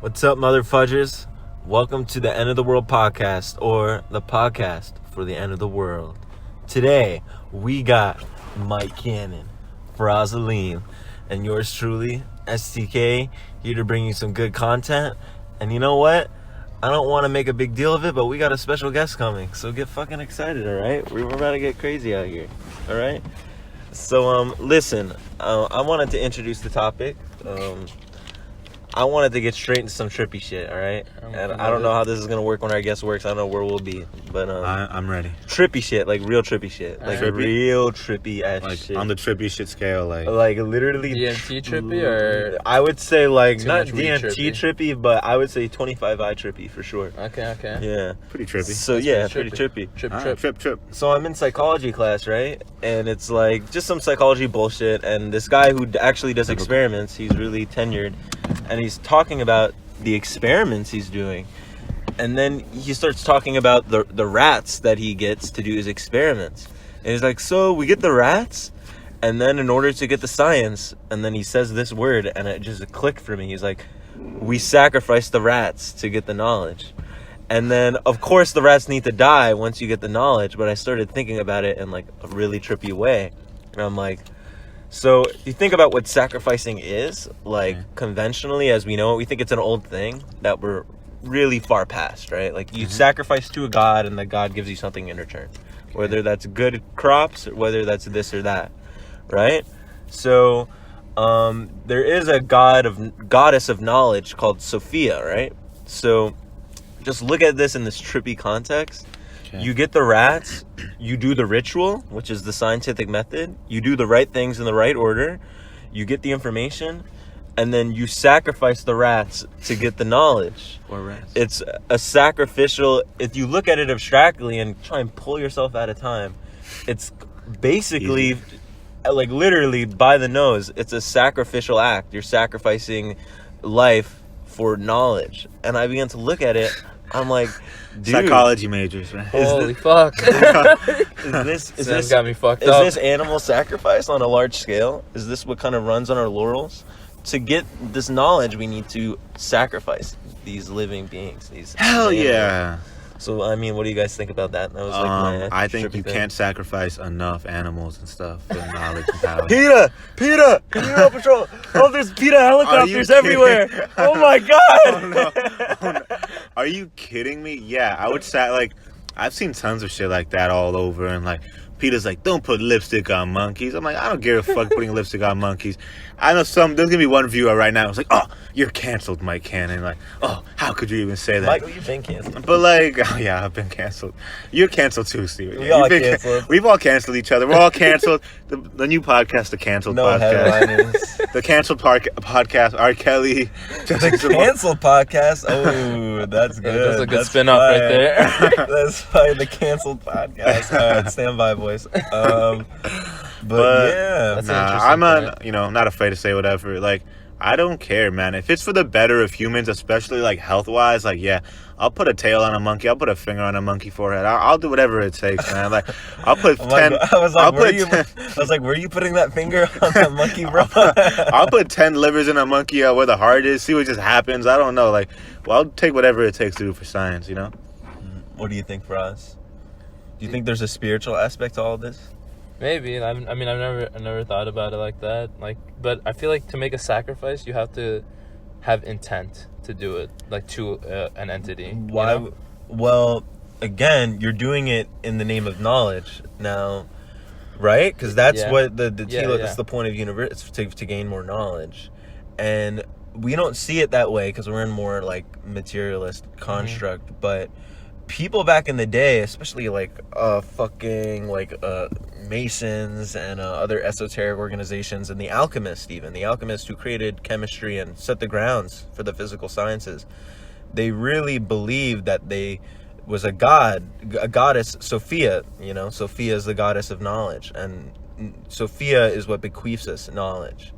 What's up, mother fudgers? Welcome to the End of the World podcast, or the podcast for the end of the world. Today, we got Mike Cannon, Brazaline, and yours truly, STK, here to bring you some good content. And you know what? I don't want to make a big deal of it, but we got a special guest coming, so get fucking excited, alright? We're about to get crazy out here, alright? So, listen, I wanted to introduce the topic. I wanted to get straight into some trippy shit, all right? And I don't know how this is going to work when our guest works. I don't know where we'll be, but... I'm ready. Trippy shit, like real trippy shit. Like trippy? real trippy-ass Like, shit. on the trippy shit scale, like literally... DMT trippy, or... I would say, like, Too not much weed DMT trippy, but I would say 25i trippy, for sure. Okay. Yeah. pretty trippy. So, That's yeah, pretty pretty trippy. Trip. So I'm in psychology class, right? And it's like just some psychology bullshit. And this guy who actually does experiments, he's really tenured, and he's talking about the experiments he's doing. And then he starts talking about the rats that he gets to do his experiments. And he's like, so we get the rats, and then in order to get the science, and then he says this word, and it just clicked for me. He's like, we sacrifice the rats to get the knowledge. And then, of course, the rats need to die once you get the knowledge. But I started thinking about it in like a really trippy way. And I'm like, so you think about what sacrificing is, like conventionally as we know it, we think it's an old thing that we're really far past, right? Like you sacrifice to a god and the god gives you something in return. Whether that's good crops or whether that's this or that, right? So there is a goddess of knowledge called Sophia, right? So just look at this in this trippy context. Okay. You get the rats, you do the ritual, which is the scientific method. You do the right things in the right order. You get the information, and then you sacrifice the rats to get the knowledge. Or rats. It's a sacrificial, if you look at it abstractly and try and pull yourself out of time, it's basically, like literally by the nose, it's a sacrificial act. You're sacrificing life for knowledge. And I began to look at it, I'm like, dude, Psychology majors, man. Holy fuck. is this got me fucked up. Is this animal sacrifice on a large scale? Is this what kind of runs on our laurels? To get this knowledge, we need to sacrifice these living beings. Hell animals. yeah. So, I mean, what do you guys think about that? That was like my I think you thing. can't sacrifice enough animals and stuff for knowledge and power. PETA, patrol. Oh, there's PETA helicopters everywhere. Oh my god. Oh, no. Are you kidding me? Yeah, I would say, like, I've seen tons of shit like that all over, and like PETA's like, don't put lipstick on monkeys. I'm like, I don't give a fuck putting lipstick on monkeys. I know there's gonna be one viewer right now who's like, oh, you're canceled, Mike Cannon. Like, oh, how could you even say that? Michael, you've been canceled. But like, oh yeah, I've been canceled. You're canceled too, Steven. We all canceled. We've all canceled each other. We're all canceled. The new podcast, the Canceled Podcast. Headliners. The Canceled Podcast, R. Kelly. The Canceled Podcast. Oh, that's good. That's a good spin-off right there. That's probably the Canceled Podcast. All right, stand by, boys. But yeah, That's nah, an interesting I'm not afraid to say whatever. Like, I don't care, man. If it's for the better of humans, especially like health-wise, like, yeah, I'll put a tail on a monkey. I'll put a finger on a monkey forehead. I'll do whatever it takes, man. Like, I'll put 10. I was like, where are you putting that finger on that monkey, bro? I'll put 10 livers in a monkey where the heart is. See what just happens. I don't know. Like, well, I'll take whatever it takes to do for science. You know. What do you think for us? Do you think there's a spiritual aspect to all of this? Maybe. I mean, I've never thought about it like that. Like, but I feel like to make a sacrifice, you have to have intent to do it, like to an entity. Why? You know? Well, again, you're doing it in the name of knowledge now, right? Because that's what the that's the point of universe. It's to gain more knowledge, and we don't see it that way because we're in more like materialist construct, but people back in the day, especially like Masons and other esoteric organizations, and the alchemists who created chemistry and set the grounds for the physical sciences, they really believed that they was a goddess, Sophia. Sophia is the goddess of knowledge, and Sophia is what bequeaths us knowledge.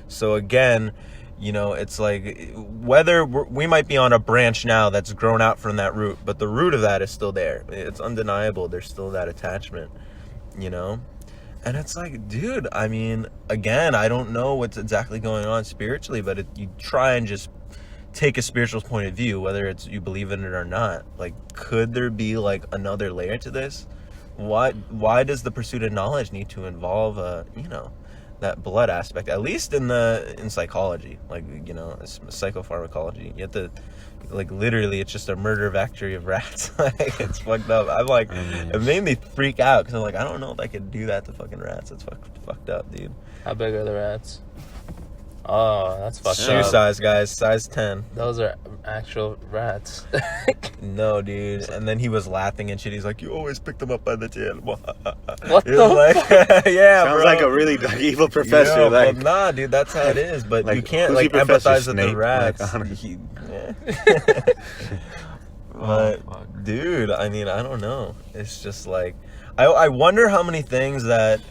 So again, it's like whether we might be on a branch now that's grown out from that root, but the root of that is still there. It's undeniable. There's still that attachment, And it's like, dude, I mean, again, I don't know what's exactly going on spiritually, but you try and just take a spiritual point of view, whether it's you believe in it or not, like, could there be like another layer to this? Why does the pursuit of knowledge need to involve that blood aspect, at least in psychology, like, psychopharmacology? You have to, like, literally, it's just a murder factory of rats. Like, it's fucked up. I'm like, it made me freak out because I'm like, I don't know if I could do that to fucking rats. It's fucked up, dude. How big are the rats? Oh, that's fucked up. Shoe size, guys, size 10. Those are actual rats. No, dude. And then he was laughing and shit. He's like, "You always pick them up by the tail." What He was like, yeah, Sounds bro. like a really evil professor. Yeah, like, well, nah, dude, that's how it is. But like, you can't who's like he, Professor empathize with the Snape? rats. Like, But dude, I mean, I don't know. It's just like, I wonder how many things that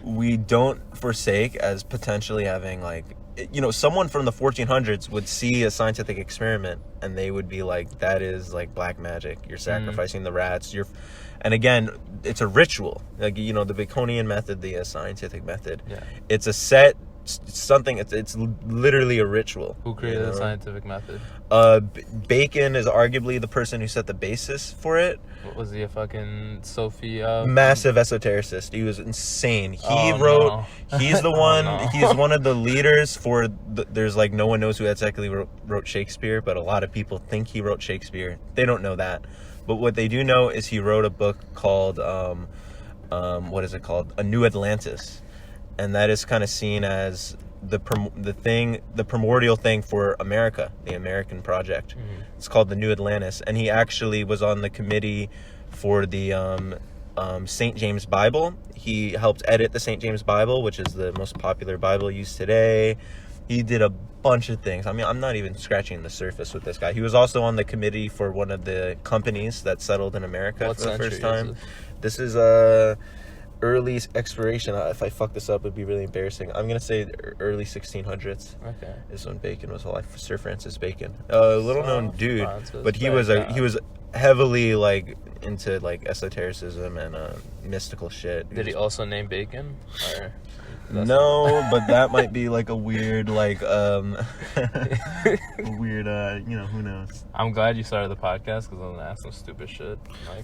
we don't forsake as potentially having, like, someone from the 1400s would see a scientific experiment and they would be like, that is like black magic. You're sacrificing the rats. And again, it's a ritual. Like, the Baconian method, the scientific method. Yeah. It's a set something. It's literally a ritual. Who created the scientific method? Bacon is arguably the person who set the basis for it. What was he, a fucking Sophie? Massive esotericist. He was insane. He's the one. No. He's one of the leaders for. There's like, no one knows who exactly wrote Shakespeare, but a lot of people think he wrote Shakespeare. They don't know that, but what they do know is he wrote a book called what is it called? A New Atlantis, and that is kind of seen as the primordial thing for America, the American project. Mm-hmm. It's called the New Atlantis, and he actually was on the committee for the St. James Bible. He helped edit the St. James Bible, which is the most popular Bible used today. He did a bunch of things. I mean, I'm not even scratching the surface with this guy. He was also on the committee for one of the companies that settled in America for the first time. This is early exploration. If I fuck this up, it'd be really embarrassing. I'm gonna say early 1600s. Okay. Is when Bacon was alive. Sir Francis Bacon, a little known dude, but he was heavily like into like esotericism and mystical shit. Did he also name Bacon? Or no, but that might be like a weird like weird who knows. I'm glad you started the podcast because I'm gonna ask some stupid shit. Like,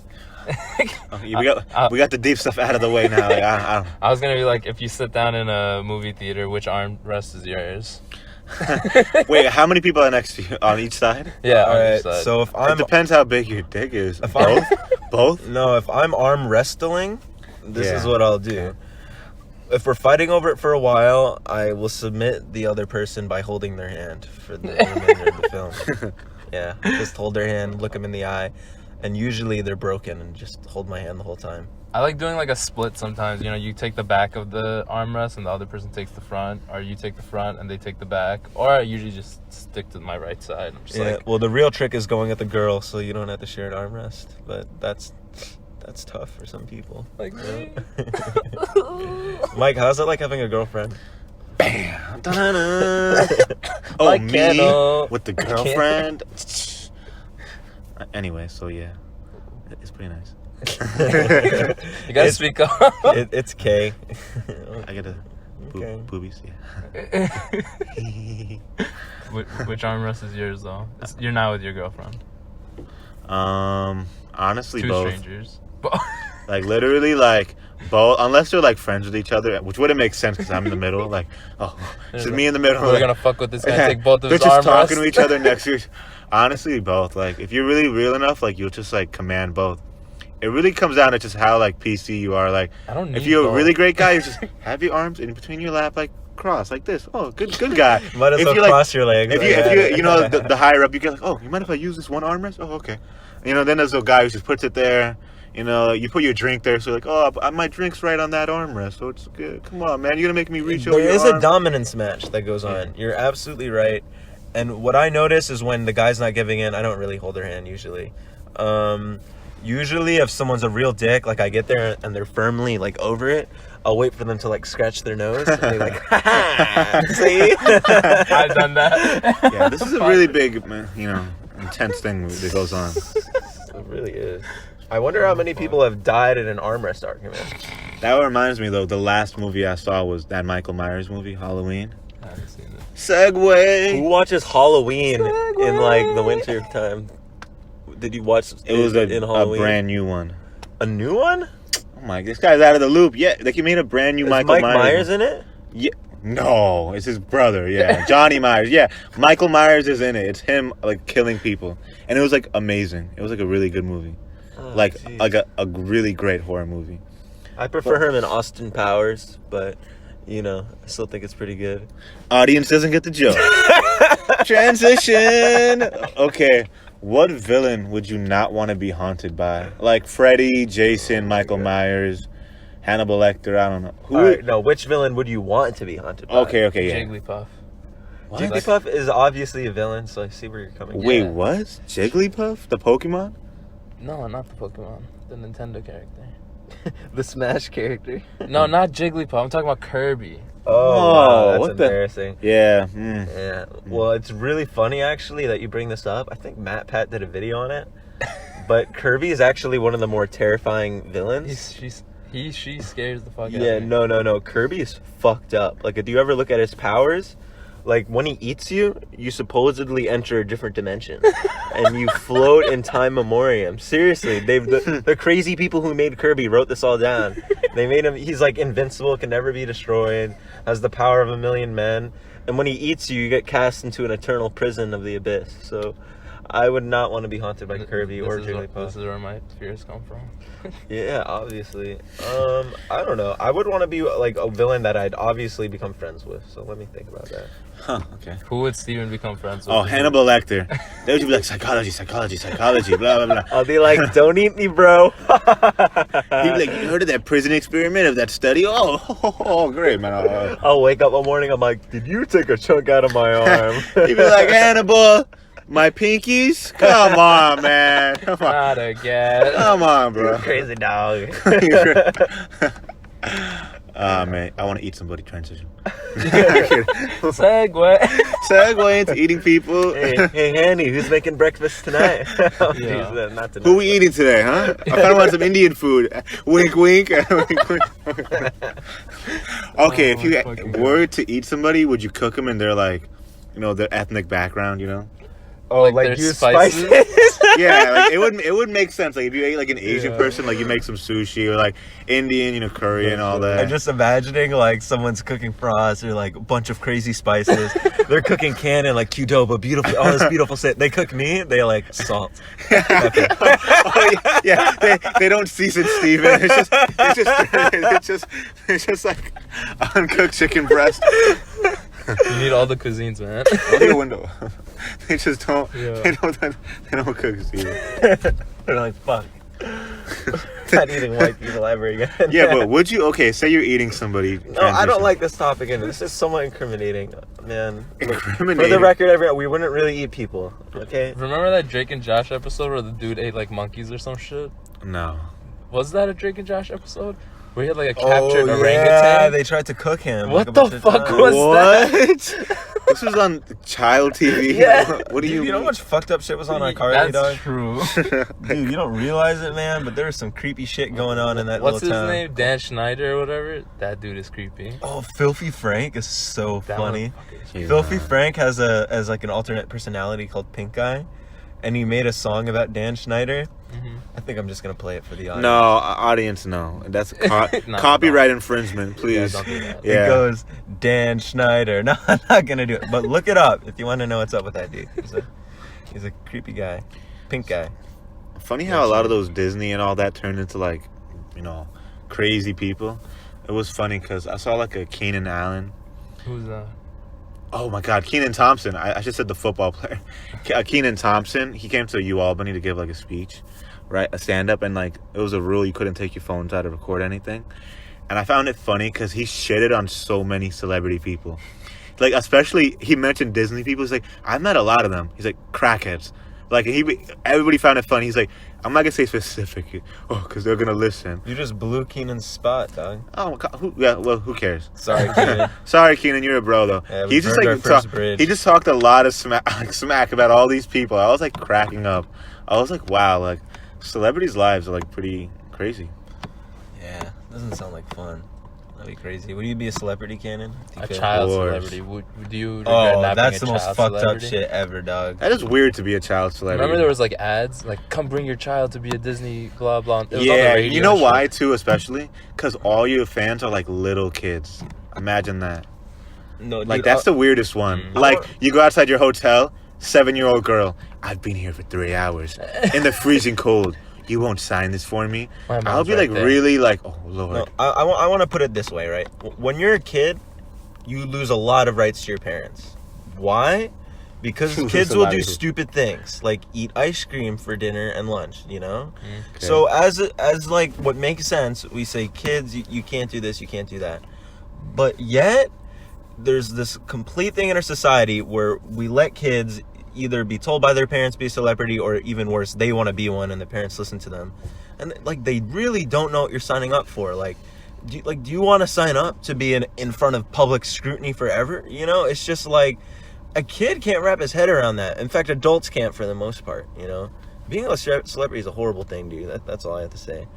we got the deep stuff out of the way now. Like, I was gonna be like, if you sit down in a movie theater, which armrest is yours? Wait, how many people are next to you on each side? Yeah, all right. So if it depends how big your dick is. If both? No, if I'm arm wrestling, this is what I'll do. If we're fighting over it for a while, I will submit the other person by holding their hand for the remainder of the film. Yeah, just hold their hand, look them in the eye, and usually they're broken, and just hold my hand the whole time. I like doing like a split sometimes. You take the back of the armrest and the other person takes the front, or you take the front and they take the back, or I usually just stick to my right side. I'm just well, the real trick is going at the girl, so you don't have to share an armrest, but that's tough for some people. Like me. Mike, how's it like having a girlfriend? Bam! Oh, me with the girlfriend. Anyway, so yeah, it's pretty nice. You gotta speak up. It's K. I get boobies. Yeah. Which armrest is yours though? You're not with your girlfriend. Honestly, Two both. Strangers. Like literally, like both, unless they're like friends with each other, which wouldn't make sense because I'm in the middle. Like, it's just me in the middle. We're gonna fuck with this guy. Take both of his They're just armrests. talking to each other next to each. Honestly, both. Like, if you're really real enough, like you'll just like command both. It really comes down to just how like PC you are. Like, I don't need if you're both. a really great guy, you just have your arms in between your lap, like cross, like this. Oh, good guy. Might as well cross your legs. If you know the higher up, you get like, oh, you mind if I use this one armrest? Oh, okay. Then there's a guy who just puts it there. You put your drink there, so like, oh, my drink's right on that armrest, so it's good. Come on, man, you're gonna make me reach over your There is arm. a dominance match that goes on. You're absolutely right. And what I notice is when the guy's not giving in, I don't really hold their hand usually. Usually if someone's a real dick, like I get there and they're firmly like over it, I'll wait for them to like scratch their nose and be like, ha, see? I've done that. Yeah, this is a really big, intense thing that goes on. It really is. I wonder how many people have died in an armrest argument. That reminds me, though, the last movie I saw was that Michael Myers movie, Halloween. I haven't seen it. Segway. Who watches Halloween? in like the winter time. Did you watch It was in a Halloween? brand new one. A new one? Oh my, this guy's out of the loop. Yeah, like he made a brand new Is Michael Mike Myers. Myers in it? Yeah. No, it's his brother. Yeah, Johnny Myers. Yeah, Michael Myers is in it. It's him like killing people, and it was like amazing. It was like a really good movie, Oh, like jeez. a really great horror movie. I prefer him in Austin Powers, but you know, I still think it's pretty good. Audience doesn't get the joke. Transition. Okay, what villain would you not want to be haunted by? Like Freddy, Jason, Michael Myers, Hannibal Lecter. I don't know. Who? All right, no, which villain would you want to be haunted by? Okay, yeah. Jigglypuff. What? Jigglypuff is obviously a villain, so I see where you're coming from. Wait, Yeah. what? Jigglypuff, the Pokemon? No, not the Pokemon. The Nintendo character. The Smash character. No, not Jigglypuff. I'm talking about Kirby. Oh, wow, that's what the- embarrassing. Yeah. Yeah. Well, it's really funny actually that you bring this up. I think Matt Pat did a video on it. But Kirby is actually one of the more terrifying villains. She scares the fuck out Yeah, of me. no. Kirby is fucked up. Like, if you ever look at his powers, like when he eats you, you supposedly enter a different dimension, and you float in time memoriam. Seriously, the crazy people who made Kirby wrote this all down. They made him. He's like invincible, can never be destroyed, has the power of 1,000,000 men, and when he eats you, you get cast into an eternal prison of the abyss. So, I would not want to be haunted by Kirby or This Jigglypuff. is where my fears come from. Yeah, obviously. I don't know. I would want to be like a villain that I'd obviously become friends with. So let me think about that. Huh, okay. Who would Steven become friends with? Oh, Hannibal Lecter. They would be like, psychology, blah, blah, blah. I'll be like, don't eat me, bro. He'd be like, you heard of that prison experiment, of that study? Oh, great, man. I'll wake up one morning, I'm like, did you take a chunk out of my arm? He'd be like, Hannibal, my pinkies? Come on, man. Come on. Not again. Come on, bro. Crazy dog. Man, I want to eat somebody. Transition. Segue. Segue into eating people. hey, Handy, who's making breakfast tonight? Yeah. Not tonight. Who we eating today, huh? I kind of want some Indian food. Wink, wink. Wink, wink. Okay, if you were to eat somebody, would you cook them in their, like, you know, their ethnic background, you know? Oh, like there's use spices? spices? Yeah, like it would make sense. Like if you ate like an Asian Yeah. person, like you make some sushi or like Indian, you know, curry and all that. I'm just imagining like someone's cooking for us or like a bunch of crazy spices. They're cooking cannon like Qdoba, beautiful, all this beautiful shit. They cook me, they like salt. Okay. Oh, yeah. They don't season Steven. It's just like uncooked chicken breast. You need all the cuisines, man. Look at the window. They just don't. Yeah. They don't cook Steven. They're like, fuck. Not eating white people ever again. Yeah, but would you? Okay, say you're eating somebody. No, I don't like this topic, and this is somewhat incriminating, man. Incriminating? For the record, we wouldn't really eat people, okay? Remember that Drake and Josh episode where the dude ate like monkeys or some shit? No. Was that a Drake and Josh episode? Where he had like a captured Yeah, orangutan? they tried to cook him. What like, a the bunch of fuck times. was that? What? This was on child TV. Yeah. What do you? You know how much fucked up shit was on iCarly, That's dog? true. Dude, you don't realize it, man, but there was some creepy shit going on in that What's his little town. name? Dan Schneider or whatever? That dude is creepy. Oh, Filthy Frank is so That funny. motherfucker is Yeah. Filthy Frank has like an alternate personality called Pink Eye, and he made a song about Dan Schneider. Mhm. I think I'm just gonna play it for the audience. No, audience, no. That's No, copyright infringement, please. don't do that. Yeah. It goes Dan Schneider. No, I'm not gonna do it. But look it up if you want to know what's up with that dude. He's a creepy guy, pink guy. Funny how a lot of those Disney and all that turned into like, you know, crazy people. It was funny because I saw like a Keenan Allen. Who's that? Oh my God, Keenan Thompson. I just said the football player. Keenan Thompson. He came to UAlbany to give like a speech, right? A stand up, and like it was a rule you couldn't take your phones out to record anything. And I found it funny because he shitted on so many celebrity people. Like especially he mentioned Disney people. He's like, I've met a lot of them. He's like crackheads. Like everybody found it funny. He's like, I'm not gonna say specific, because they're gonna listen. You just blew Keenan's spot, dog. Oh, who cares? Sorry, Keenan. Sorry, Keenan, you're a bro though. Yeah, we he just burned our like first bridge. he just talked a lot of smack about all these people. I was like cracking up. I was like, wow, like celebrities' lives are like pretty crazy. Yeah, doesn't sound like fun. That'd be crazy. Would you be a celebrity, Cannon? A child Of course. celebrity. Do you regret Oh, not that's the being a most child fucked celebrity? up shit ever, dog. That is weird to be a child celebrity. Remember there was like ads like come bring your child to be a Disney blah blah. It was on the Yeah, radio you know and why shit. too, especially because all your fans are like little kids. Imagine that. No, Like dude, that's the weirdest one. Mm. Like you go outside your hotel, 7-year-old girl. I've been here for 3 hours in the freezing cold. You won't sign this for me. My mom's I'll be right like there. really like, oh lord. No, I want to put it this way, right? When you're a kid, you lose a lot of rights to your parents. Why? Because You lose kids a will lot do of- stupid things like eat ice cream for dinner and lunch, you know? Okay. So as like what makes sense, we say kids, you can't do this, you can't do that. But yet there's this complete thing in our society where we let kids either be told by their parents be a celebrity, or even worse, they want to be one and the parents listen to them. And like they really don't know what you're signing up for. Like do you want to sign up to be in front of public scrutiny forever? You know, it's just like a kid can't wrap his head around that. In fact, adults can't for the most part, you know. Being a celebrity is a horrible thing, dude. That's all I have to say.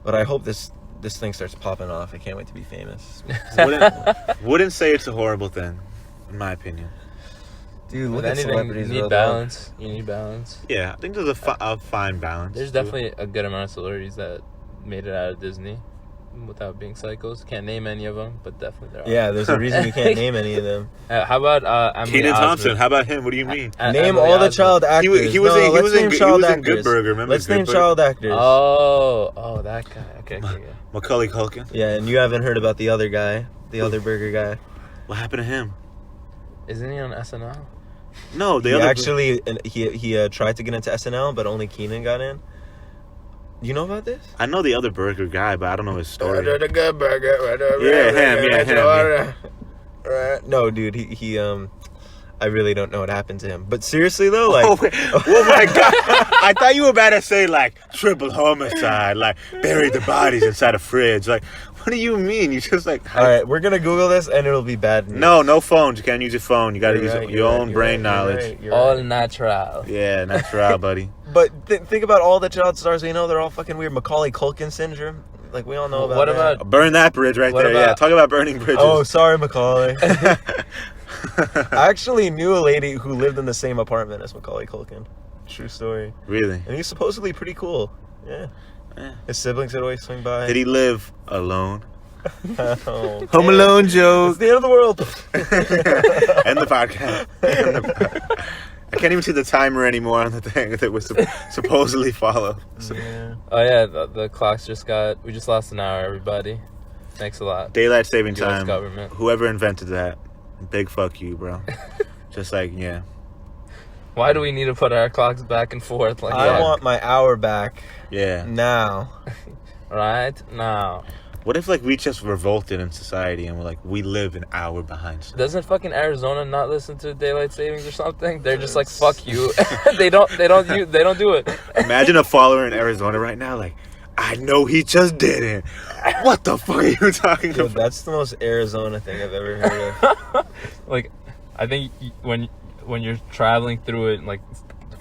But I hope this thing starts popping off. I can't wait to be famous. Wouldn't say it's a horrible thing, in my opinion. Dude, With look at anything, celebrities. you need real balance. You need balance. Yeah, I think there's a fine balance. There's to it. definitely a good amount of celebrities that made it out of Disney without being psychos. Can't name any of them, but definitely there are. Yeah, there's a reason you can't name any of them. How about Emily Keenan Osment? Thompson. How about him? What do you mean? Name Emily all the Osment. child actors. He was in- he let's was in name Good- he child was in Good actors. Burger. Remember Let's Good name Burger? child actors. Oh, that guy. Okay. Macaulay Culkin. Yeah, and you haven't heard about the other guy, the other burger guy. What happened to him? Isn't he on SNL? No, the He other actually he tried to get into SNL, but only Keenan got in. You know about this? I know the other burger guy, but I don't know his story. The good burger. Yeah, him. No, dude, he I really don't know what happened to him. But seriously though, like, Oh, wait. Oh my god! I thought you were about to say like triple homicide, like buried the bodies inside a fridge. Like, what do you mean? You just like all right, we're gonna Google this and it'll be bad news. no phones. You can't use your phone. You got to You're use right, your you're right, own you're brain right, you're knowledge. right, you're All right. natural. Yeah, natural, buddy. But think about all the child stars we know. They're all fucking weird. Macaulay Culkin syndrome. Like we all know about. What that. about Burn that bridge right What there. Yeah, about- talk about burning bridges. Oh, sorry, Macaulay. I actually knew a lady who lived in the same apartment as Macaulay Culkin. True story. Really? And he's supposedly pretty cool. Yeah. Yeah. His siblings would always swing by. Did he live alone? Oh, Home man. Alone It's joke. the end of the world. End the podcast. I can't even see the timer anymore on the thing that was supposedly follow. So, Yeah. Oh yeah, the clocks we just lost an hour, everybody. Thanks a lot. daylight saving US time. government. Whoever invented that, big fuck you, bro. Just like yeah. Why do we need to put our clocks back and forth like I that? want my hour back Yeah. now. Right now. What if like we just revolted in society and we're like we live an hour behind stuff? Doesn't fucking Arizona not listen to daylight savings or something? They're just like fuck you. they don't do it. Imagine a follower in Arizona right now, like, I know he just did it. What the fuck are you talking Dude, about? that's the most Arizona thing I've ever heard of. Like, I think when you're traveling through it, like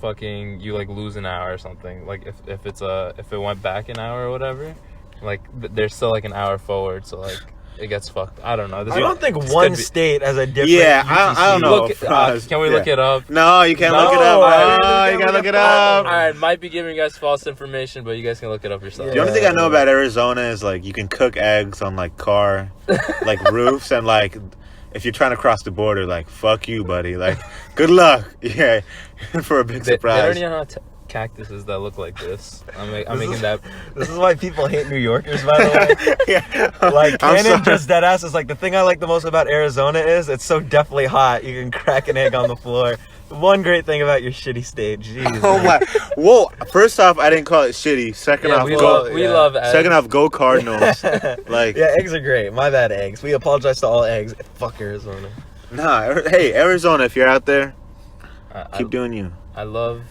fucking you like lose an hour or something. Like if it went back an hour or whatever, like there's still like an hour forward, so like it gets fucked. I don't know. I don't think this one could be- state has a different. Yeah, UTC. I don't know. Can we look it up? No, you can't No, look it up. I Oh, really you can't gotta look look it it up. All right, might be giving you guys false information, but you guys can look it up yourself. The only thing I know about Arizona is like you can cook eggs on like car, like roofs, and like if you're trying to cross the border, like fuck you, buddy. Like good luck. Yeah, for a big They surprise. already know cactuses that look like this. I'm making that. This is why people hate New Yorkers, by the way. Yeah. Like, I'm Cannon sorry. just dead ass is like, the thing I like the most about Arizona is it's so definitely hot. You can crack an egg on the floor. One great thing about your shitty state. Jeez. Oh man. my! Whoa! First off, I didn't call it shitty. Second Yeah, off, we go. love we yeah. love eggs. Second off, go Cardinals. Like, Yeah, eggs are great. My bad, eggs. We apologize to all eggs. Fuck Arizona. nah. Hey, Arizona, if you're out there, I keep doing you. I love.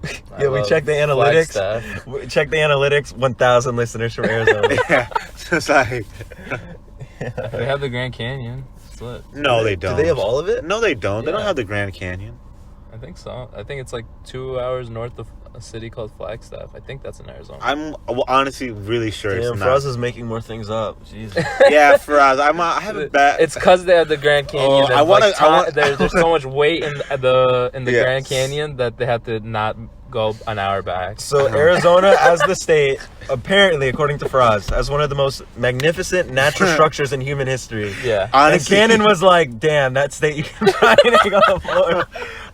I Yeah, we love checked the analytics. Flagstaff. We checked the analytics. 1,000 listeners from Arizona. Yeah, just like They have the Grand Canyon. It's lit. no, they don't. Do they have all of it? No, they don't. They don't Yeah. have the Grand Canyon. I think so. I think it's like 2 hours north of a city called Flagstaff. I think that's in Arizona. I'm honestly really sure Damn, it's Froz not. is making more things up. Jesus. Yeah, Faraz. I have a bad. It's because they have the Grand Canyon. Oh, I wanna- There's so much weight in the Yes. Grand Canyon that they have to not go an hour back. So Arizona, as the state, apparently, according to Froz, has one of the most magnificent natural structures in human history. Yeah. Honestly, And Cannon was like, "Damn, that state you can find anything on the floor."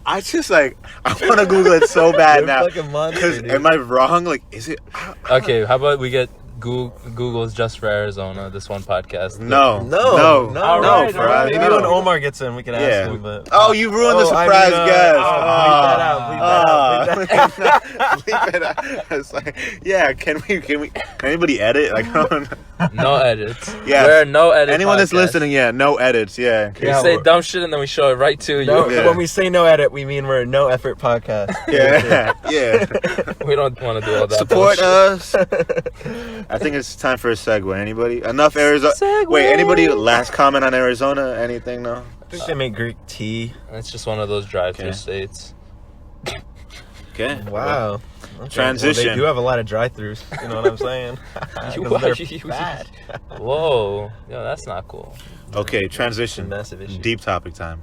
I just like I want to Google it so bad You're now. fucking monster, Because dude. am I wrong? Like, is it? Okay, how about we get Google's Just for Arizona, this one podcast? No, No, no, no, All right, Faraz, all right. Maybe no. when Omar gets in, we can ask Yeah. him. But Oh, you ruined the surprise guest. Bleep that out. Bleep that out. Leave it out. It's like, yeah, can anybody edit? Like, I don't know. No edits. Yeah. We're a no edit. Anyone that's podcast. listening, yeah, no edits, yeah. We Yeah, say we're- dumb shit and then we show it right to you. No, Yeah. when we say no edit, we mean we're a no effort podcast. Yeah, yeah. We don't want to do all that. Support bullshit. us. I think it's time for a segue. Anybody? Enough Arizona. Segue. Wait, anybody last comment on Arizona? Anything? No? I think they make Greek tea. It's just one of those drive-through Okay. states. Okay. Wow. Okay. Transition. Well, they do have a lot of drive-throughs. You know what I'm saying? You 'Cause they're are- bad. Whoa. Yo, that's not cool. Okay, transition. Massive issue. Deep topic time.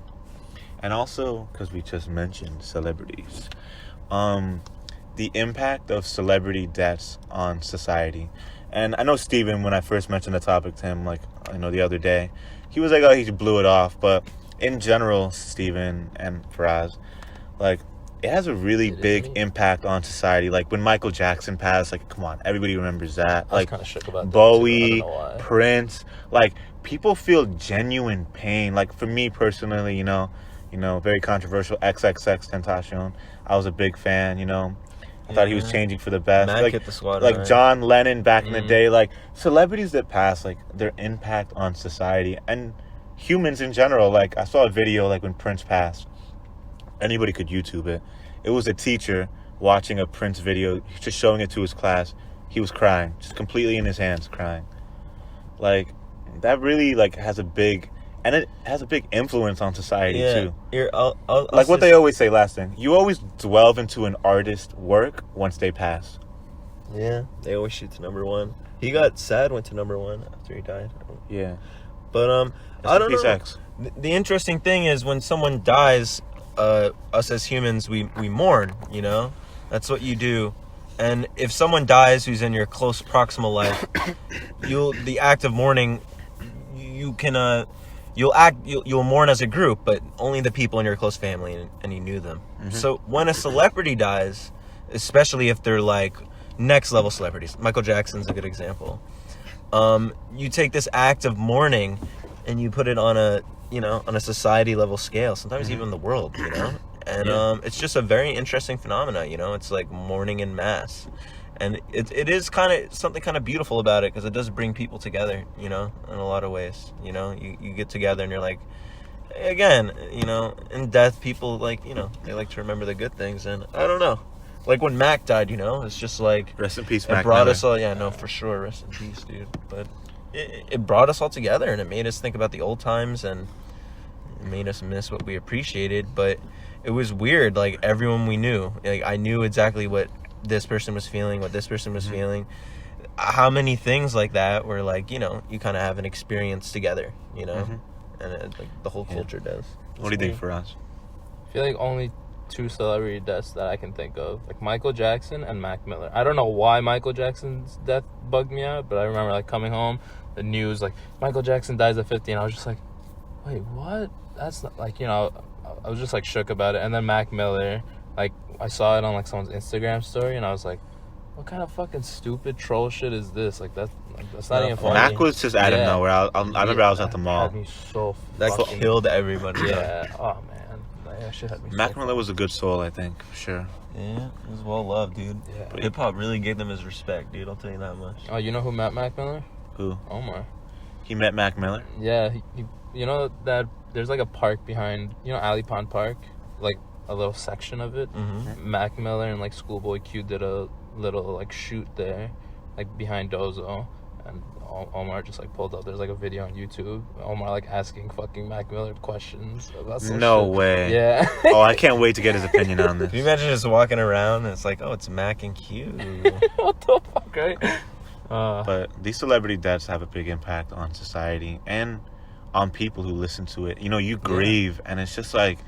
And also, because we just mentioned celebrities, the impact of celebrity deaths on society. And I know Steven, when I first mentioned the topic to him, like, I know the other day, he was like, oh, he blew it off. But in general, Steven and Faraz, like, it has a really It is big me. impact on society. Like, when Michael Jackson passed, like, come on, everybody remembers that. I was Like, kind of shook about that. Bowie, Too. I don't know why. Prince, like, people feel genuine pain. Like, for me personally, you know, very controversial, XXX Tentacion. I was a big fan, you know. I thought he was Yeah. changing for the best. Mac like, hit the squad. like right? John Lennon back in the Mhm. day, like celebrities that pass, like their impact on society and humans in general. Like, I saw a video like when Prince passed. Anybody could YouTube it. It was a teacher watching a Prince video, just showing it to his class. He was crying, just completely in his hands, crying. Like, that really like has a big, and it has a big influence on society too. Here, I'll Like what say- they always say, last thing, you always delve into an artist's work once they pass. Yeah, they always shoot to number one. He got sad, went to number one after he died. Yeah. But I Rest don't in peace, know. X. The interesting thing is when someone dies, us as humans, we mourn. You know, that's what you do. And if someone dies who's in your close proximal life, the act of mourning, you can you'll mourn as a group, but only the people in your close family and you knew them. So when a celebrity dies, especially if they're like next level celebrities, Michael Jackson's a good example. You take this act of mourning and you put it on a society level scale, sometimes even the world, you know. And it's just a very interesting phenomena, you know. It's like mourning in mass, and it is kind of something kind of beautiful about it because it does bring people together, you know, in a lot of ways. You know, you get together and you're like, again, you know, in death, people like, you know, they like to remember the good things, and I don't know, like when Mac died, you know, it's just like Rest in peace, it Mac brought Miller. us all, yeah, no, for sure, rest in peace, dude. But it brought us all together, and it made us think about the old times, and it made us miss what we appreciated. But it was weird, like everyone we knew, like I knew exactly what this person was feeling, what this person was feeling. How many things like that were like, you know, you kind of have an experience together, you know, and like the whole culture does. What do you think for us? I feel like only two celebrity deaths that I can think of, like Michael Jackson and Mac Miller. I don't know why Michael Jackson's death bugged me out, but I remember like coming home, the news like Michael Jackson dies at 50, and I was just like, wait, what? That's not, like, you know, I was just like shook about it. And then Mac Miller, like I saw it on like someone's Instagram story, and I was like, what kind of fucking stupid troll shit is this? Like that's not even funny. Mac was just out of Yeah. nowhere. I remember I was at the mall. Had me so That fucking, killed everybody. yeah. Oh man, that shit had me. Mac so Miller was a good soul, I think, for sure. Yeah, he was well loved, dude. Yeah. Hip hop really gave them his respect, dude. I'll tell you that much. Oh, you know who met Mac Miller? Who? Omar. He met Mac Miller? Yeah, he you know that there's like a park behind, you know, Alley Pond Park, like a little section of it. Mm-hmm. Mac Miller and like Schoolboy Q did a little like shoot there, like behind Dozo, and Omar just like pulled up. There's like a video on YouTube. Omar like asking fucking Mac Miller questions about some No shit. way. Yeah. Oh, I can't wait to get his opinion on this. Can you imagine just walking around and it's like, oh, it's Mac and Q. What the fuck, right? But these celebrity deaths have a big impact on society and on people who listen to it. You know, you grieve, and it's just like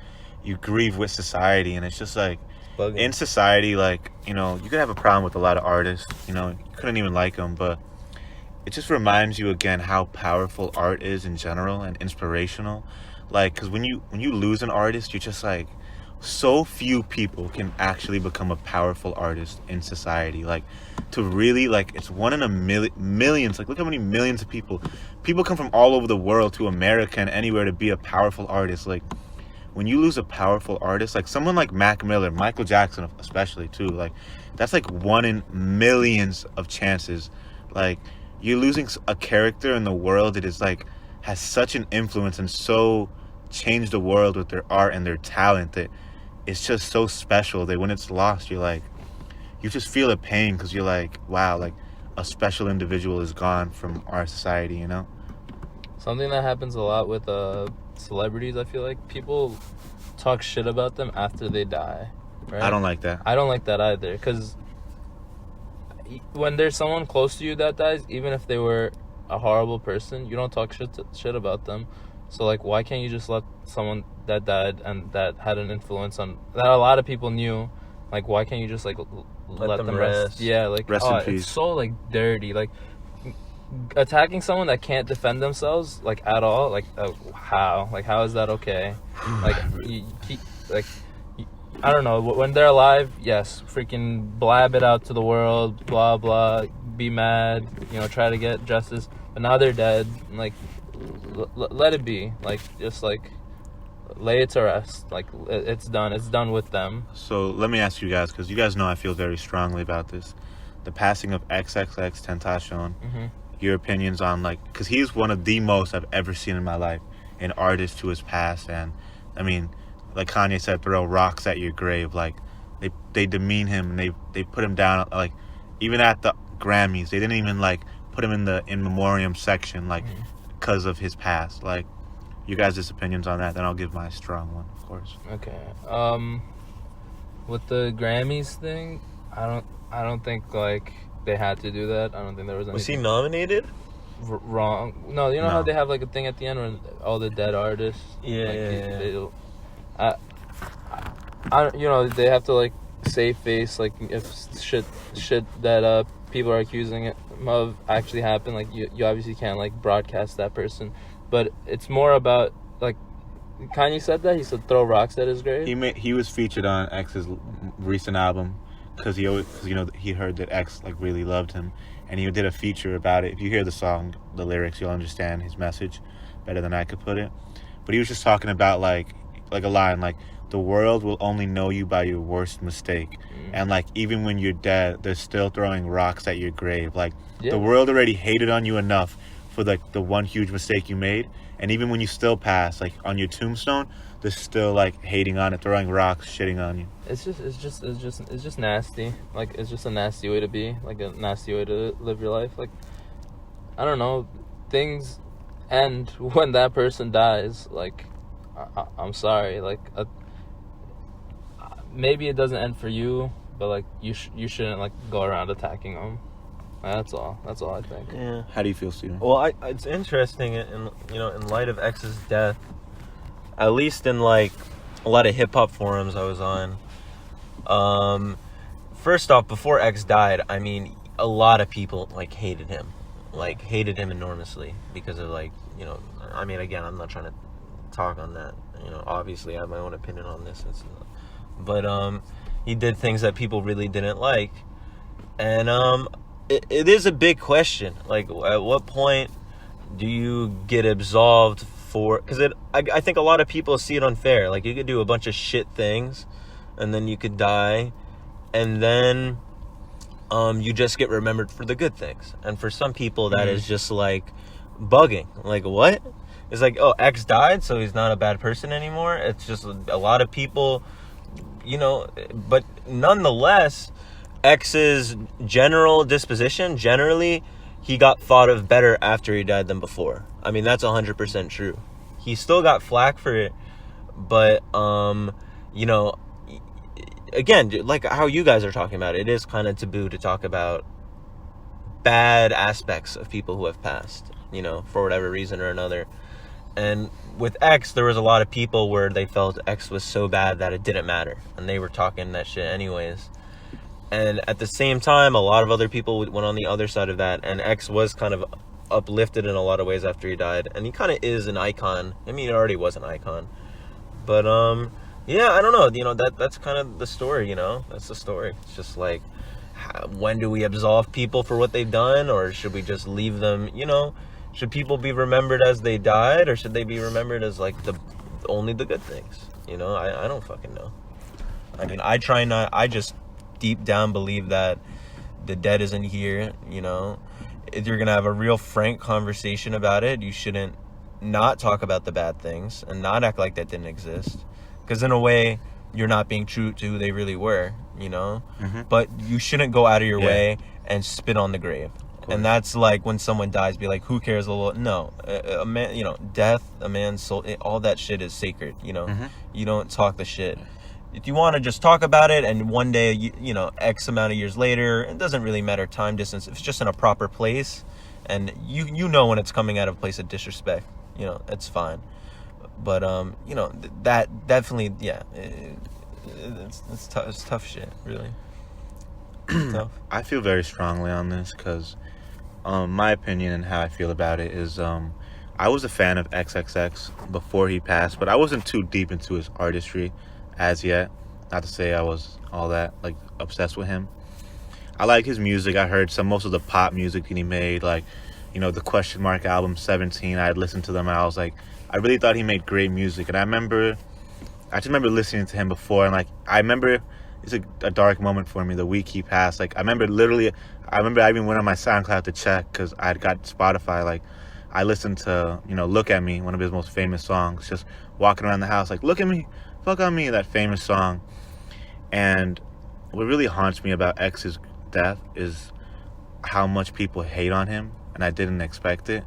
you grieve with society, and it's just like Bugging. in society, like, you know, you could have a problem with a lot of artists. You know, you couldn't even like them, but it just reminds you again how powerful art is in general and inspirational. Like, because when you lose an artist, you're just like, so few people can actually become a powerful artist in society. Like, to really, like, it's one in a millions. Like, look how many millions of people come from all over the world to America and anywhere to be a powerful artist. Like, when you lose a powerful artist, like someone like Mac Miller, Michael Jackson especially too, like, that's like one in millions of chances. Like, you're losing a character in the world that is like has such an influence and so changed the world with their art and their talent that it's just so special that when it's lost, you're like, you just feel the pain because you're like, wow, like a special individual is gone from our society, you know? Something that happens a lot with celebrities, I feel like people talk shit about them after they die. Right? I don't like that. I don't like that either, because when there's someone close to you that dies, even if they were a horrible person, you don't talk shit about them. So like, why can't you just let someone that died and that had an influence on that a lot of people knew, like, why can't you just like let them rest? Yeah, like, rest in peace. It's so like dirty, like attacking someone that can't defend themselves like at all, like how is that okay? Like I don't know, when they're alive, yes, freaking blab it out to the world, blah blah, be mad, you know, try to get justice. But now they're dead, like let it be, like just like lay it to rest, like it's done with them. So let me ask you guys, because you guys know I feel very strongly about this, the passing of XXXTentacion. Your opinions on, like, because he's one of the most I've ever seen in my life, an artist who has passed. And I mean, like Kanye said, throw rocks at your grave. Like, they demean him, and they put him down, like, even at the Grammys they didn't even like put him in the in memoriam section, like, because of his past. Like, you guys' opinions on that, then I'll give my strong one, of course. Okay. With the Grammys thing, I don't think like they had to do that. I don't think there was anything. Was he nominated? Wrong. No, you know how they have like a thing at the end when all the dead artists. Yeah. I you know, they have to like save face, like if shit that people are accusing it of actually happened. Like you obviously can't like broadcast that person, but it's more about like Kanye said that he said throw rocks at his grave. He was featured on X's recent album. Because he heard that X like really loved him, and he did a feature about it. If you hear the song, the lyrics, you'll understand his message better than I could put it. But he was just talking about like a line like, the world will only know you by your worst mistake, and like even when you're dead, they're still throwing rocks at your grave. Like, the world already hated on you enough for like the one huge mistake you made, and even when you still pass, like on your tombstone, they're still like hating on it, throwing rocks, shitting on you. It's just nasty. Like, it's just a nasty way to be, like a nasty way to live your life. Like, I don't know, things end when that person dies. Like, I'm sorry. Like, maybe it doesn't end for you, but like you shouldn't like go around attacking them. That's all I think. Yeah. How do you feel, Steven? Well, it's interesting in light of X's death, at least in like a lot of hip hop forums I was on. First off, before X died, I mean, a lot of people like hated him enormously because of like, you know, I mean, again, I'm not trying to talk on that. You know, obviously I have my own opinion on this. But he did things that people really didn't like, and it is a big question. Like, at what point do you get absolved for? Because I think a lot of people see it unfair. Like, you could do a bunch of shit things, and then you could die, and then you just get remembered for the good things. And for some people, that is just like bugging. Like, what? It's like, oh, X died, so he's not a bad person anymore. It's just a lot of people, you know, but nonetheless, X's general disposition, generally, he got thought of better after he died than before. I mean, that's 100% true. He still got flack for it, but you know, again, like how you guys are talking about it is kind of taboo to talk about bad aspects of people who have passed, you know, for whatever reason or another. And with X, there was a lot of people where they felt X was so bad that it didn't matter, and they were talking that shit anyways. And at the same time, a lot of other people went on the other side of that, and X was kind of uplifted in a lot of ways after he died, and he kind of is an icon. I mean, he already was an icon, but yeah, I don't know, you know, that's kind of the story, you know, that's the story. It's just like, when do we absolve people for what they've done, or should we just leave them, you know, should people be remembered as they died, or should they be remembered as like only the good things, you know? I don't fucking know. I mean, I just deep down believe that the dead isn't here, you know. If you're gonna have a real frank conversation about it, you shouldn't not talk about the bad things and not act like that didn't exist, because in a way you're not being true to who they really were, you know. But you shouldn't go out of your way and spit on the grave. And that's like when someone dies, be like, who cares a little? No, a man, you know, death, a man's soul, all that shit is sacred, you know. You don't talk the shit. If you want to just talk about it, and one day, you know, X amount of years later, it doesn't really matter time, distance. If it's just in a proper place, and you know when it's coming out of a place of disrespect, you know, it's fine. But you know, that definitely, yeah, it's tough. It's tough shit, really. Tough. I feel very strongly on this because, my opinion and how I feel about it is, I was a fan of XXX before he passed, but I wasn't too deep into his artistry as yet. Not to say I was all that like obsessed with him. I like his music. I heard most of the pop music that he made, like, you know, the Question Mark album 17. I had listened to them and I was like, I really thought he made great music. And I just remember listening to him before, and like I remember it's a dark moment for me the week he passed. Like I remember I even went on my SoundCloud to check because I had got Spotify. Like I listened to, you know, Look at Me, one of his most famous songs, just walking around the house like, look at me, fuck on me, that famous song. And what really haunts me about X's death is how much people hate on him, and I didn't expect it.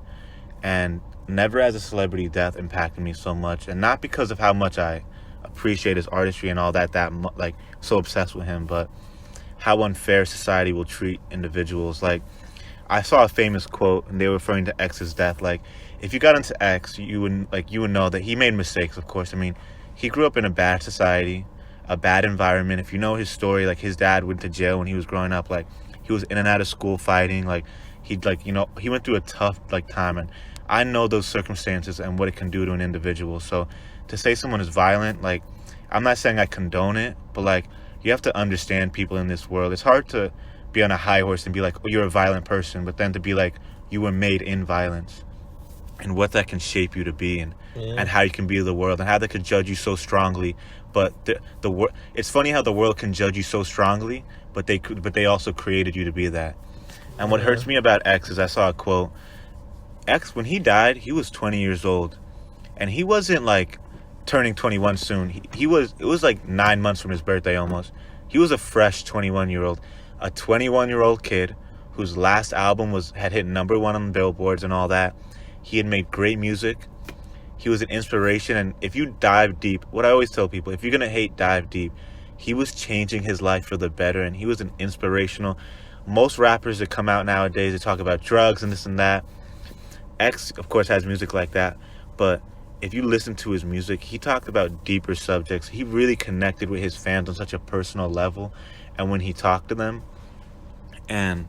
And never has a celebrity death impacted me so much, and not because of how much I appreciate his artistry and all that like so obsessed with him, but how unfair society will treat individuals. Like I saw a famous quote, and they were referring to X's death, like if you got into X, you would know that he made mistakes, of course. I mean, he grew up in a bad society, a bad environment. If you know his story, like his dad went to jail when he was growing up, like he was in and out of school fighting, like he went through a tough like time, and I know those circumstances and what it can do to an individual. So to say someone is violent, like I'm not saying I condone it, but like you have to understand people in this world. It's hard to be on a high horse and be like, oh, you're a violent person, but then to be like, you were made in violence, and what that can shape you to be, and how you can be the world, and how they could judge you so strongly. But it's funny how the world can judge you so strongly, but they also created you to be that. And what hurts me about X is I saw a quote. X, when he died, he was 20 years old, and he wasn't like turning 21 soon. It was like 9 months from his birthday almost. He was a fresh 21-year-old, a 21-year-old kid whose last album had hit #1 on the billboards and all that. He had made great music. He was an inspiration, and if you dive deep, what I always tell people, if you're gonna hate, dive deep. He was changing his life for the better, and he was an inspirational. Most rappers that come out nowadays, they talk about drugs and this and that. X, of course, has music like that, but if you listen to his music, he talked about deeper subjects. He really connected with his fans on such a personal level, and when he talked to them, and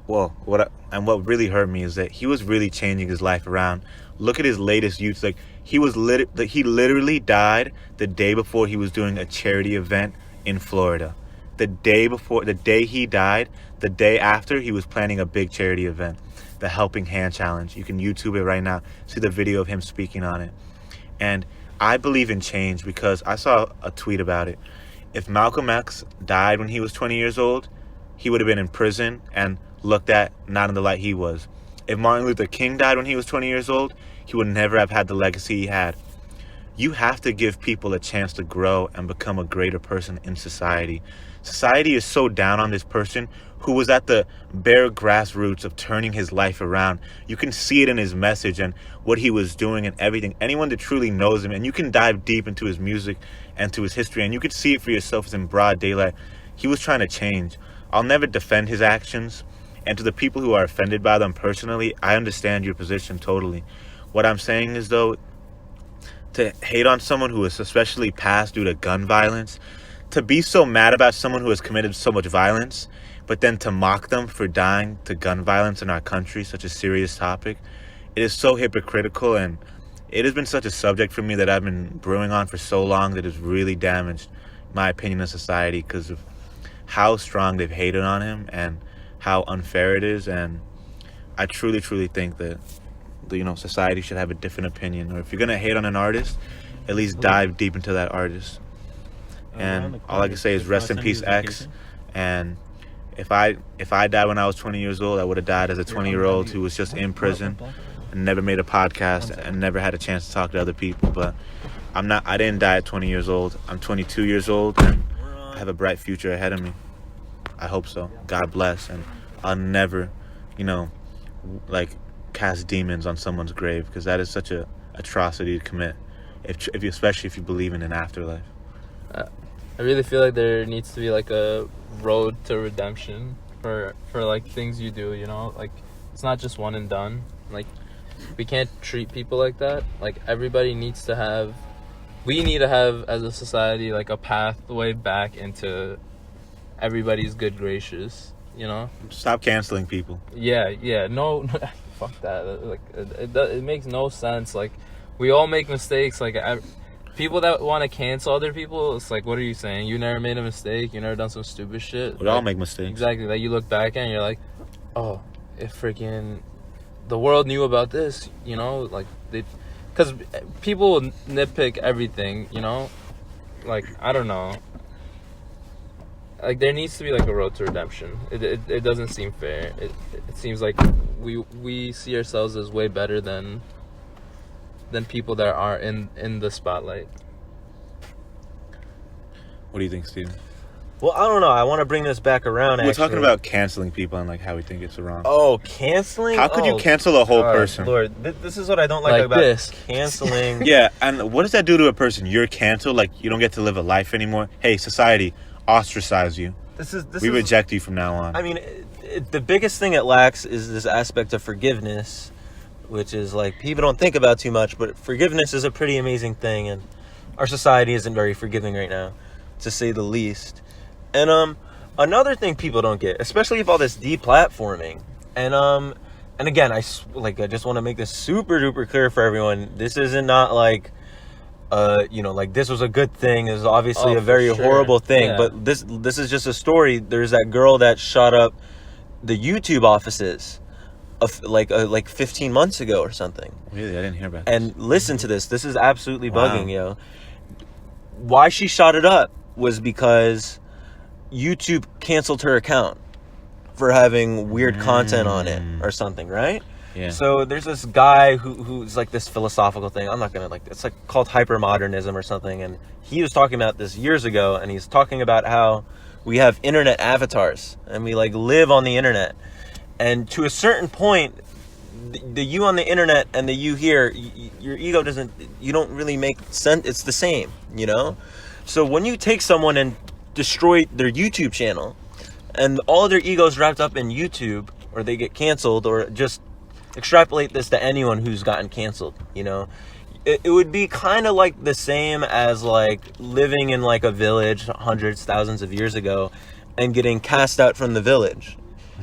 what really hurt me is that he was really changing his life around. Look at his latest youth. Like he literally died the day before he was doing a charity event in Florida. The day he died, the day after, he was planning a big charity event, the Helping Hand Challenge. You can YouTube it right now, see the video of him speaking on it. And I believe in change because I saw a tweet about it. If Malcolm X died when he was 20 years old, he would have been in prison and looked at not in the light he was. If Martin Luther King died when he was 20 years old, he would never have had the legacy he had. you have to give people a chance to grow and become a greater person in society. Society is so down on this person who was at the bare grassroots of turning his life around. You can see it in his message and what he was doing and everything. Anyone that truly knows him, and you can dive deep into his music and to his history, and you can see it for yourself. It's in broad daylight. He was trying to change. I'll never defend his actions, and to the people who are offended by them personally, I understand your position totally. What I'm saying is, though, to hate on someone who is especially passed due to gun violence, to be so mad about someone who has committed so much violence, but then to mock them for dying to gun violence in our country, such a serious topic, it is so hypocritical, and it has been such a subject for me that I've been brewing on for so long that has really damaged my opinion of society because of how strong they've hated on him and how unfair it is. And I truly, truly think that society should have a different opinion. Or if you're gonna hate on an artist, at least dive deep into that artist. And all I can say is rest in peace, X. And if I died when I was 20 years old, I would have died as a 20-year-old who was just in prison and never made a podcast and never had a chance to talk to other people. But I didn't die at 20 years old. I'm 22 years old and I have a bright future ahead of me. I hope so. God bless. And I'll never, cast demons on someone's grave, because that is such a atrocity to commit, especially if you believe in an afterlife. I really feel like there needs to be like a road to redemption for like things you do, like it's not just one and done. Like we can't treat people like that. Like everybody needs to have, we need to have as a society like a pathway back into everybody's good graces, Stop canceling people. Yeah, no, fuck that. Like it makes no sense. Like we all make mistakes. Like people that want to cancel other people, it's like, what are you saying? You never made a mistake? You never done some stupid shit? We all make mistakes. Exactly. Like, you look back and you're like, oh, if freaking the world knew about this, like, because people nitpick everything, Like, I don't know. Like, there needs to be, like, a road to redemption. It doesn't seem fair. It seems like we see ourselves as way better than people that are in the spotlight. What do you think, Steven? Well, I don't know. I want to bring this back around. We're talking about canceling people and like how we think it's wrong. Oh, canceling? How could you cancel a whole person? Lord, this is what I don't like about this. Canceling. Yeah, and what does that do to a person? You're canceled, like you don't get to live a life anymore. Hey, society, ostracize you. We reject you from now on. I mean, the biggest thing it lacks is this aspect of forgiveness, which is like people don't think about too much, but forgiveness is a pretty amazing thing, and our society isn't very forgiving right now, to say the least. And another thing people don't get, especially with all this deplatforming, and again, I just want to make this super duper clear for everyone. This isn't not like like this was a good thing. This is obviously a very horrible thing, yeah. But this is just a story. There's that girl that shot up the YouTube offices of like 15 months ago or something. Really? I didn't hear about this. And listen to this. This is absolutely bugging, yo. Why she shot it up was because YouTube canceled her account for having weird content on it or something, right? Yeah. So there's this guy who's like this philosophical thing. I'm not gonna it's like called hypermodernism or something, and he was talking about this years ago, and he's talking about how we have internet avatars and we like live on the internet, and to a certain point, the you on the internet and the you here, your ego you don't really make sense. It's the same, So when you take someone and destroy their YouTube channel and all their egos wrapped up in YouTube, or they get canceled, or just extrapolate this to anyone who's gotten canceled, it would be kind of like the same as like living in like a village hundreds, thousands of years ago and getting cast out from the village.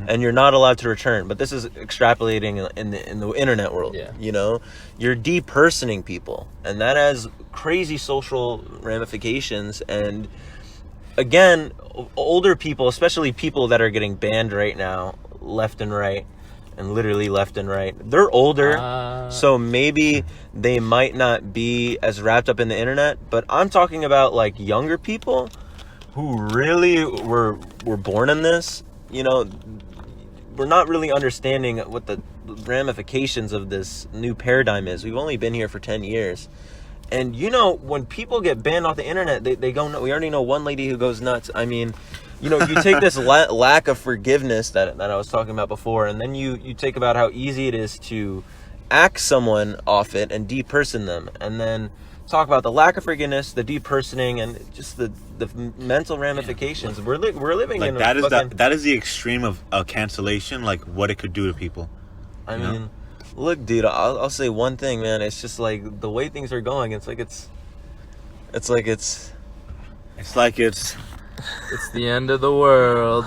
And you're not allowed to return. But this is extrapolating in the internet world. Yeah. You're depersoning people, and that has crazy social ramifications. And again, older people, especially people that are getting banned right now, left and right, and literally left and right, they're older, so maybe they might not be as wrapped up in the internet. But I'm talking about like younger people who really were born in this. We're not really understanding what the ramifications of this new paradigm is. We've only been here for 10 years. And you know, when people get banned off the internet, they go. We already know one lady who goes nuts. I mean, you know, you take this lack of forgiveness that I was talking about before, and then you take about how easy it is to axe someone off it and deperson them, and then talk about the lack of forgiveness, the depersoning, and just the mental ramifications. We're living Like in that is fucking, that is the extreme of cancellation. Like what it could do to people. I you know? mean, look, dude, I'll say one thing, man. It's just like the way things are going. It's like it's It's like it's It's the end of the world.